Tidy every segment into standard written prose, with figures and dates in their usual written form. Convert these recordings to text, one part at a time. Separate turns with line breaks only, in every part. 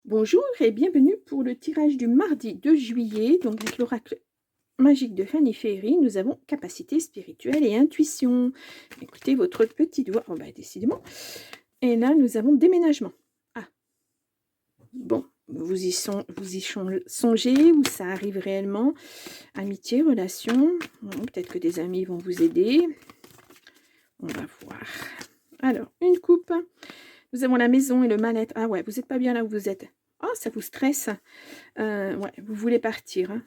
Bonjour et bienvenue pour le tirage du mardi 2 juillet. Donc avec l'oracle magique de Fanny Ferry, nous avons capacité spirituelle et intuition. Écoutez votre petit doigt. Oh bah décidément. Et là nous avons déménagement. Ah, bon, songez ou ça arrive réellement. Amitié, relation. Peut-être que des amis vont vous aider. On va voir. Alors, une coupe. Nous avons la maison et le mal-être. Ah ouais, vous n'êtes pas bien là où vous êtes. Oh, ça vous stresse. Ouais, vous voulez partir. Hein.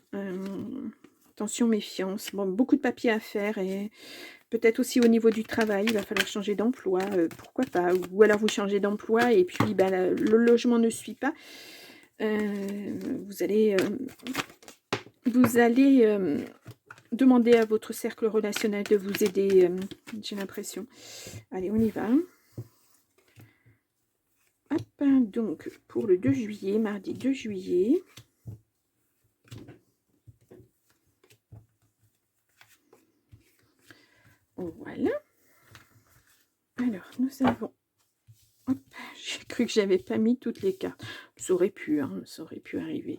Attention, méfiance. Bon, beaucoup de papiers à faire et peut-être aussi au niveau du travail, il va falloir changer d'emploi. Pourquoi pas? Ou alors vous changez d'emploi et puis bah, le logement ne suit pas. Vous allez demander à votre cercle relationnel de vous aider, j'ai l'impression. Allez, on y va. Hop, donc pour le 2 juillet, mardi 2 juillet. Voilà. Alors, nous avons... Hop, j'ai cru que j'avais pas mis toutes les cartes. Ça aurait pu, hein, ça aurait pu arriver.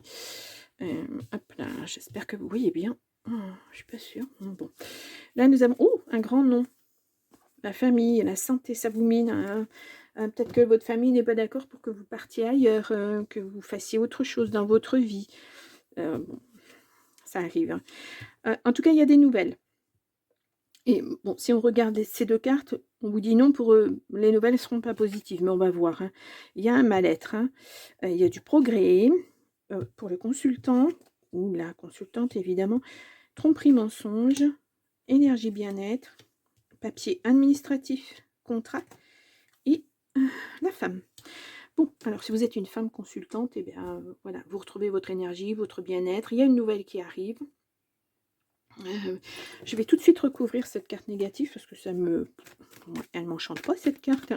Hop là, j'espère que vous voyez bien. Oh, je suis pas sûre. Bon. Là, nous avons... Oh, un grand nom. La famille, la santé, ça vous mine. Hein. Peut-être que votre famille n'est pas d'accord pour que vous partiez ailleurs, que vous fassiez autre chose dans votre vie. Bon, ça arrive. Hein. En tout cas, il y a des nouvelles. Et bon, si on regarde ces deux cartes, on vous dit non, pour eux, les nouvelles ne seront pas positives, mais on va voir. Hein. Il y a un mal-être, hein. Il y a du progrès pour le consultant, ou la consultante évidemment, tromperie mensonge, énergie bien-être, papier administratif, contrat, et la femme. Bon, alors si vous êtes une femme consultante, eh bien voilà, vous retrouvez votre énergie, votre bien-être, il y a une nouvelle qui arrive. Je vais tout de suite recouvrir cette carte négative parce que ça me... Elle m'enchante pas cette carte.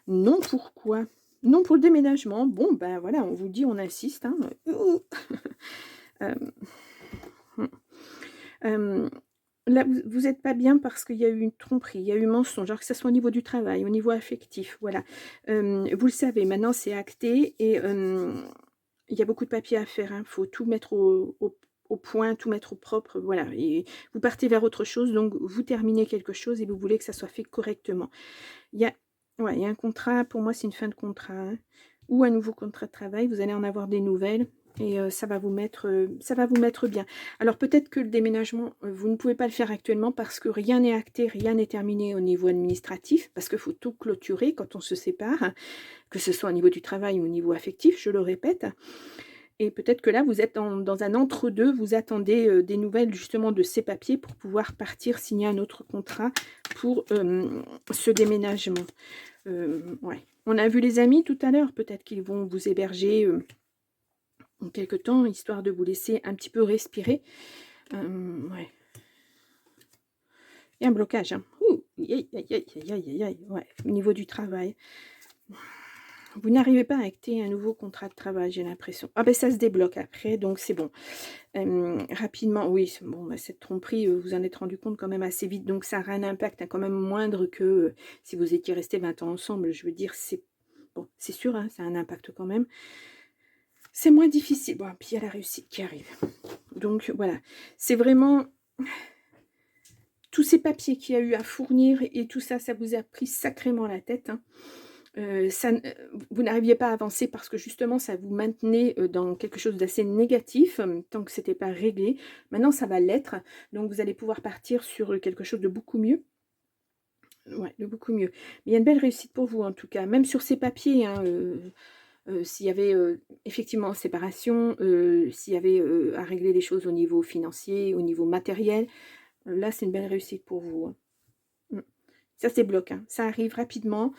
Non, pourquoi? Non pour le déménagement. Bon, ben voilà, on vous dit, on insiste. Hein. Là, vous n'êtes pas bien parce qu'il y a eu une tromperie, il y a eu mensonge, alors que ce soit au niveau du travail, au niveau affectif, voilà. Vous le savez, maintenant c'est acté et il y a beaucoup de papiers à faire. Il faut tout mettre au point, tout mettre au propre, voilà. Et vous partez vers autre chose, donc vous terminez quelque chose et vous voulez que ça soit fait correctement. Il y a, ouais, il y a un contrat, pour moi c'est une fin de contrat, hein, ou un nouveau contrat de travail, vous allez en avoir des nouvelles et ça va vous mettre bien. Alors peut-être que le déménagement, vous ne pouvez pas le faire actuellement parce que rien n'est acté, rien n'est terminé au niveau administratif, parce qu'il faut tout clôturer quand on se sépare, hein, que ce soit au niveau du travail ou au niveau affectif, je le répète. Et peut-être que là, vous êtes dans un entre-deux, vous attendez des nouvelles justement de ces papiers pour pouvoir partir signer un autre contrat pour ce déménagement. Ouais. On a vu les amis tout à l'heure, peut-être qu'ils vont vous héberger en quelque temps, histoire de vous laisser un petit peu respirer. Ouais. Il y a un blocage. Hein. Aïe, aïe, aïe, aïe, aïe, aïe. Ouais. Au niveau du travail. Vous n'arrivez pas à acter un nouveau contrat de travail, j'ai l'impression. Ah ben ça se débloque après, donc c'est bon. Rapidement, oui, bon, bah, cette tromperie, vous en êtes rendu compte quand même assez vite, donc ça aura un impact hein, quand même moindre que si vous étiez restés 20 ans ensemble. Je veux dire, c'est bon, c'est sûr, hein, ça a un impact quand même. C'est moins difficile. Bon, puis il y a la réussite qui arrive. Donc voilà, c'est vraiment... Tous ces papiers qu'il y a eu à fournir et tout ça, ça vous a pris sacrément la tête, hein. Vous n'arriviez pas à avancer parce que justement ça vous maintenait dans quelque chose d'assez négatif tant que c'était pas réglé. Maintenant ça va l'être, donc vous allez pouvoir partir sur quelque chose de beaucoup mieux. Ouais, de beaucoup mieux. Mais il y a une belle réussite pour vous en tout cas, même sur ces papiers. Hein, s'il y avait effectivement séparation, s'il y avait à régler les choses au niveau financier, au niveau matériel, là c'est une belle réussite pour vous. Hein. Ça se débloque, hein. Ça arrive rapidement.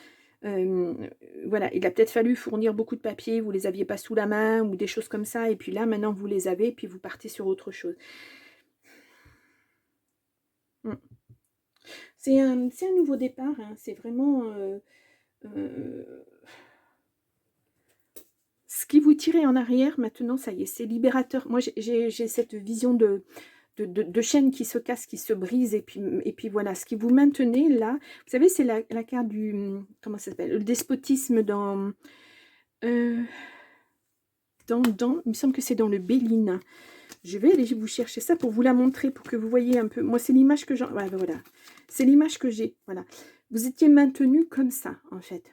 Voilà, il a peut-être fallu fournir beaucoup de papiers, vous les aviez pas sous la main ou des choses comme ça, et puis là maintenant vous les avez, puis vous partez sur autre chose. C'est un nouveau départ, hein. C'est vraiment ce qui vous tirait en arrière. Maintenant ça y est, c'est libérateur. Moi j'ai cette vision de chaînes qui se cassent, qui se brisent, et puis voilà, ce qui vous maintenait là, vous savez, c'est la carte du, comment ça s'appelle, le despotisme dans... il me semble que c'est dans le Bélina. Je vais aller vous chercher ça pour vous la montrer, pour que vous voyez un peu. Moi, c'est l'image que j'en... Ouais, ben voilà. C'est l'image que j'ai. Voilà. Vous étiez maintenu comme ça, en fait.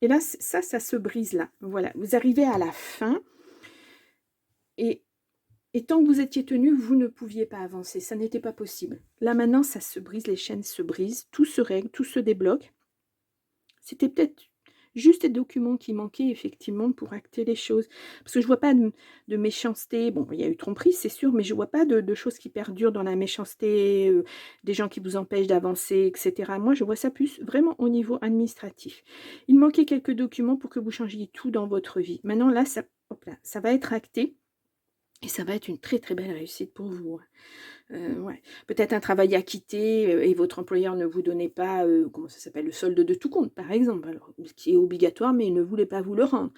Et là, ça se brise là. Voilà. Vous arrivez à la fin. Et tant que vous étiez tenu, vous ne pouviez pas avancer. Ça n'était pas possible. Là, maintenant, ça se brise. Les chaînes se brisent. Tout se règle. Tout se débloque. C'était peut-être juste des documents qui manquaient effectivement pour acter les choses. Parce que je ne vois pas de méchanceté. Bon, il y a eu tromperie, c'est sûr, mais je ne vois pas de choses qui perdurent dans la méchanceté, des gens qui vous empêchent d'avancer, etc. Moi, je vois ça plus vraiment au niveau administratif. Il manquait quelques documents pour que vous changiez tout dans votre vie. Maintenant, là, hop là, ça va être acté. Et ça va être une très très belle réussite pour vous. Ouais. Peut-être un travail à quitter et votre employeur ne vous donnait pas, comment ça s'appelle, le solde de tout compte, par exemple, alors, ce qui est obligatoire, mais il ne voulait pas vous le rendre.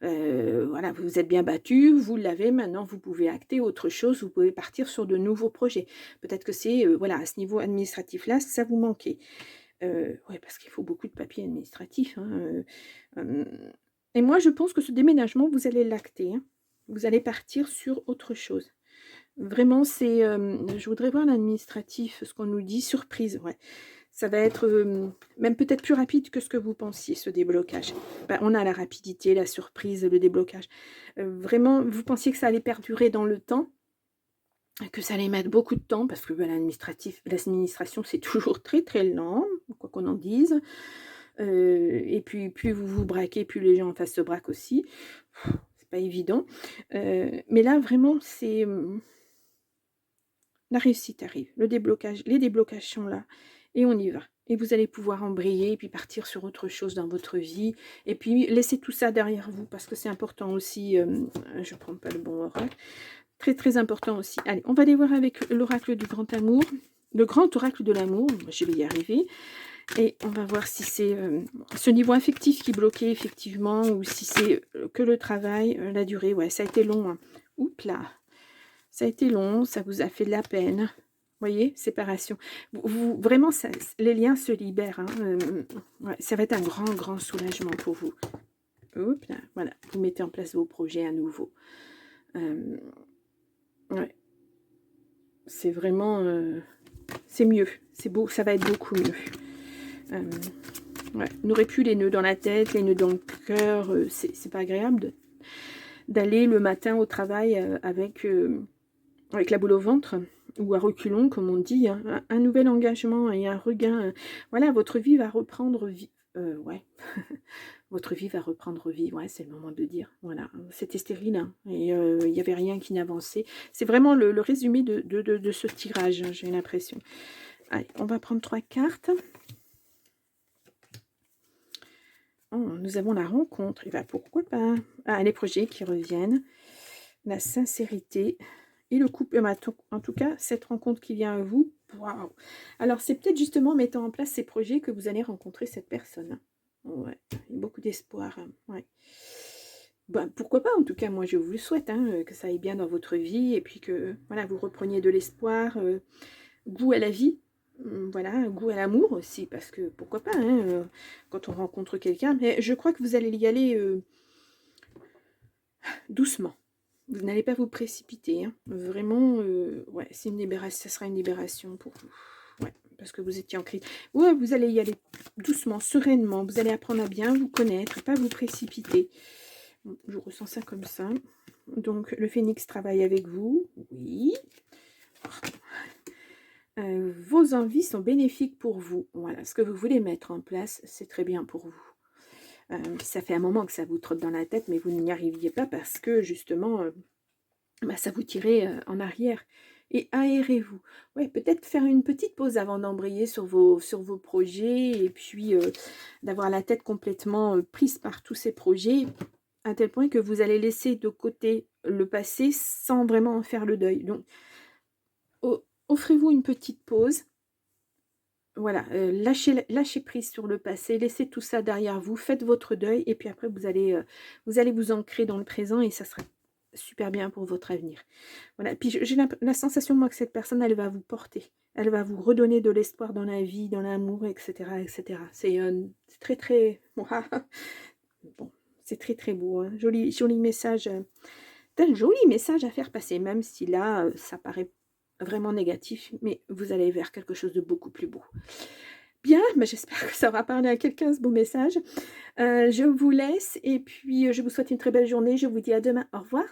Voilà, vous vous êtes bien battu, vous l'avez, maintenant vous pouvez acter autre chose, vous pouvez partir sur de nouveaux projets. Peut-être que c'est, voilà, à ce niveau administratif-là, ça vous manquait. Ouais, parce qu'il faut beaucoup de papiers administratifs. Hein, et moi, je pense que ce déménagement, vous allez l'acter. Hein. Vous allez partir sur autre chose. Vraiment, c'est, je voudrais voir l'administratif, ce qu'on nous dit, surprise, ouais. Ça va être même peut-être plus rapide que ce que vous pensiez, ce déblocage. Ben, on a la rapidité, la surprise, le déblocage. Vraiment, vous pensiez que ça allait perdurer dans le temps, que ça allait mettre beaucoup de temps, parce que ben, l'administration, c'est toujours très très lent, quoi qu'on en dise. Et puis, plus vous vous braquez, plus les gens en face se braquent aussi. C'est pas évident. Mais là, vraiment, c'est... la réussite arrive, le déblocage, les déblocages sont là, et on y va. Et vous allez pouvoir embrayer, et puis partir sur autre chose dans votre vie, et puis laisser tout ça derrière vous, parce que c'est important aussi, je ne prends pas le bon oracle, très très important aussi. Allez, on va aller voir avec l'oracle du grand amour, le grand oracle de l'amour, je vais y arriver, et on va voir si c'est ce niveau affectif qui bloquait effectivement, ou si c'est que le travail, la durée, ouais, ça a été long, hein. Oups là. Ça a été long, ça vous a fait de la peine. Vous voyez, séparation. Vraiment, ça, les liens se libèrent. Hein. Ouais, ça va être un grand, grand soulagement pour vous. Hop là, voilà, vous mettez en place vos projets à nouveau. Ouais. C'est vraiment... c'est mieux, c'est beau, ça va être beaucoup mieux. Ouais. On n'aurait plus les nœuds dans la tête, les nœuds dans le cœur. C'est pas agréable d'aller le matin au travail avec la boule au ventre, ou à reculons, comme on dit, hein, un nouvel engagement et un regain. Voilà, votre vie va reprendre vie. Ouais, votre vie va reprendre vie, ouais, c'est le moment de dire. Voilà, c'était stérile, hein, et il n'y avait rien qui n'avançait. C'est vraiment le résumé de ce tirage, hein, j'ai l'impression. Allez, on va prendre 3 cartes. Oh, nous avons la rencontre, et bien pourquoi pas. Ah, les projets qui reviennent, la sincérité, et le couple, en tout cas, cette rencontre qui vient à vous, waouh! Alors, c'est peut-être justement en mettant en place ces projets que vous allez rencontrer cette personne. Ouais, beaucoup d'espoir. Ouais. Ben, pourquoi pas, en tout cas, moi je vous le souhaite, hein, que ça aille bien dans votre vie, et puis que voilà, vous repreniez de l'espoir, goût à la vie, voilà, goût à l'amour aussi, parce que pourquoi pas, hein, quand on rencontre quelqu'un, mais je crois que vous allez y aller doucement. Vous n'allez pas vous précipiter, hein. Vraiment, ouais, c'est une libération, ça sera une libération pour vous. Ouais, parce que vous étiez en crise. Ouais, vous allez y aller doucement, sereinement. Vous allez apprendre à bien vous connaître, pas vous précipiter. Bon, je ressens ça comme ça. Donc, le phénix travaille avec vous. Oui. Vos envies sont bénéfiques pour vous. Voilà, ce que vous voulez mettre en place, c'est très bien pour vous. Ça fait un moment que ça vous trotte dans la tête, mais vous n'y arriviez pas parce que, justement, ça vous tirait en arrière. Et aérez-vous. Ouais, peut-être faire une petite pause avant d'embrayer sur vos projets, et puis d'avoir la tête complètement prise par tous ces projets, à tel point que vous allez laisser de côté le passé sans vraiment en faire le deuil. Donc, offrez-vous une petite pause. Voilà, lâchez prise sur le passé, laissez tout ça derrière vous, faites votre deuil, et puis après vous allez vous ancrer dans le présent, et ça sera super bien pour votre avenir. Voilà, puis j'ai la sensation, moi, que cette personne, elle va vous porter, elle va vous redonner de l'espoir dans la vie, dans l'amour, etc., etc. C'est très, très... Bon, C'est très, très beau, hein. Joli joli message, un joli message à faire passer, même si là, ça paraît vraiment négatif, mais vous allez vers quelque chose de beaucoup plus beau. Bien, bah, j'espère que ça aura parlé à quelqu'un ce beau message. Je vous laisse et puis, je vous souhaite une très belle journée. Je vous dis à demain. Au revoir.